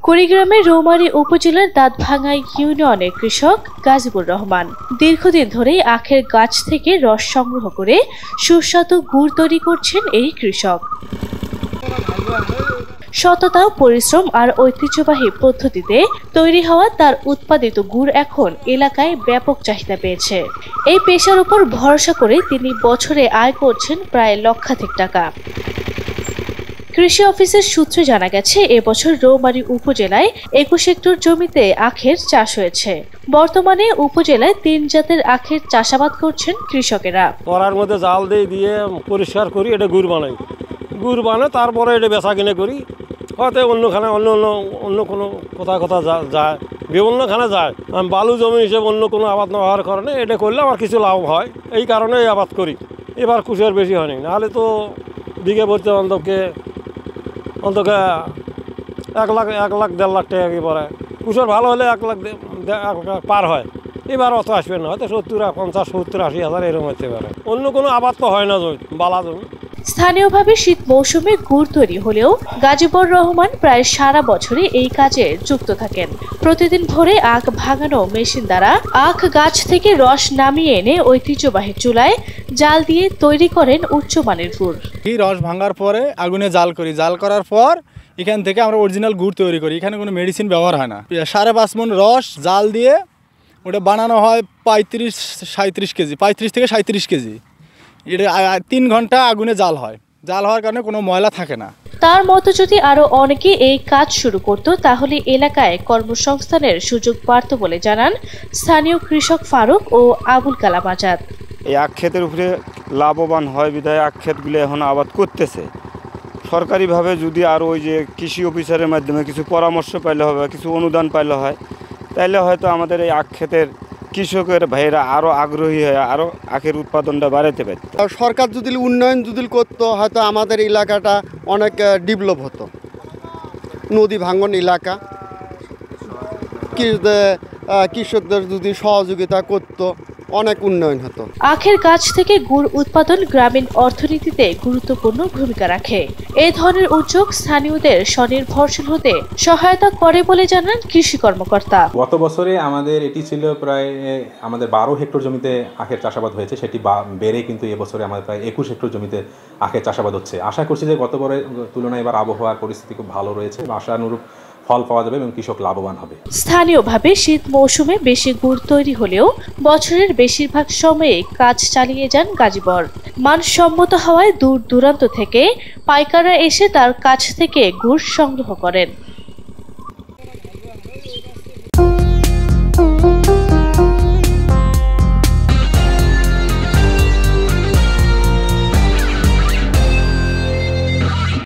কুড়িগ্রামের রৌমারী উপজেলার দাঁতভাঙ্গা ইউনিয়নের কৃষক গাজীবুর রহমান দীর্ঘদিন ধরেই আখের গাছ থেকে রস সংগ্রহ করে সুস্বাদু গুড় তৈরি করছেন এই কৃষক। সততা, পরিশ্রম আর ঐতিহ্যবাহী পদ্ধতিতে তৈরি হওয়া তার উৎপাদিত গুড় এখন এলাকায় ব্যাপক চাহিদা পেয়েছে। এই পেশার উপর ভরসা করে তিনি বছরে আয় করছেন প্রায় লক্ষাধিক টাকা। কৃষি অফিসের সূত্রে জানা গেছে, এবছর রৌমারী উপজেলায় 21 হেক্টর জমিতে আখের চাষ হয়েছে। বর্তমানে উপজেলায় 3 জাতের আখের চাষাবাদ করছেন কৃষকেরা। করার মধ্যে জাল দিয়ে পরিষ্কার করি, এটা গুড় বানাই, তারপরে এটা বেচা কিনে করি। হয়তো অন্যখানে অন্য কোনো কোথাও যায়, বিভিন্নখানে যায়। আমি বালু জমি হিসেবে অন্য কোনো আবাদ না হওয়ার কারণে এটা করলে আমার কিছু লাভ হয়, এই কারণে এই আবাদ করি। এবার কুশের বেশি হয়নি, নাহলে তো বিঘে ভরতে অন্তকে 1 লাখ 1.5 লাখ টাকা কি পড়ে। কুশের ভালো হলে 1 লাখ পার হয়। এবার অত আসবে না, হয়তো 70, 50, 70, 80 হাজার এরকম হতে পারে। অন্য কোনো আবাদ তো হয় না বালা জমি। স্থানীয়ভাবে শীত মৌসুমে গুড় তৈরি হলেও গাজীবুর রহমান প্রায় সারা বছরই এই কাজে যুক্ত থাকেন। প্রতিদিন ভোরে আখ ভাঙানো মেশিন দ্বারা আখ গাছ থেকে রস নামিয়ে এনে ঐতিহ্যবাহী চুলায় জাল দিয়ে তৈরি করেন উচ্চমানের গুড়। এই রস ভাঙার পরে আগুনে জাল করি, জাল করার পর এখান থেকে আমরা অরিজিনাল গুড় তৈরি করি। এখানে কোনো মেডিসিন ব্যবহার হয় না। 5.5 মণ রস জাল দিয়ে ওটা বানানো হয় 35-37 কেজি, 35 থেকে 37 কেজি। এটা 3 ঘন্টা আগুনে জাল হয়। জাল হওয়ার কারণে কোনো ময়লা থাকে না। তার মতো যদি আরো অনেকে এই কাজ শুরু করত, তাহলে এলাকায় কর্মসংস্থানের সুযোগ বাড়ত বলে জানান স্থানীয় কৃষক ফারুক ও আবুল কালাম আজাদ। এই আখ ক্ষেতের উপরে লাভবান হয় বিধায় আখ ক্ষেতগুলো এখন আবাদ করতেছে। সরকারিভাবে যদি আরও ওই যে কৃষি অফিসারের মাধ্যমে কিছু পরামর্শ পাইলে হবে, কিছু অনুদান পাইলে হয়, তাইলে হয়তো আমাদের এই আখ ক্ষেতের কৃষকের ভাইয়েরা আরও আগ্রহী হয়ে আরও আখের উৎপাদনটা বাড়াতে পারত। সরকার যদি উন্নয়ন করতো, হয়তো আমাদের এলাকাটা অনেক ডেভেলপ হতো। নদী ভাঙন এলাকা, কৃষকদের যদি সহযোগিতা করতো, অনেক উন্নয়ন হতো। আখের গাছ থেকে গুড় উৎপাদন গ্রামীণ অর্থনীতিতে গুরুত্বপূর্ণ ভূমিকা রাখে। এই ধরনের উদ্যোগ স্থানীয়দের স্বনির্ভরশীল হতে সহায়তা করে বলে জানান কৃষি কর্মকর্তা। গত বছরে আমাদের এটি ছিল প্রায় 12 হেক্টর জমিতে আখের চাষাবাদ হয়েছে, সেটি বেড়ে কিন্তু এবছরে আমাদের প্রায় 21 হেক্টর জমিতে আখের চাষাবাদ হচ্ছে। আশা করছি যে গতবারের তুলনায় এবার আবহাওয়ার পরিস্থিতি খুব ভালো রয়েছে, আশানুরূপ ফল পাওয়া যাবে এবং কৃষক লাভবান হবে। স্থানীয়ভাবে শীত মৌসুমে বেশি গুড় তৈরি হলেও বছরের বেশিরভাগ সময়ে কাজ চালিয়ে যান গাজীবর। মানসম্মত হওয়ায় দূর দূরান্ত থেকে পাইকাররা এসে তার কাছ থেকে গুড় সংগ্রহ করেন।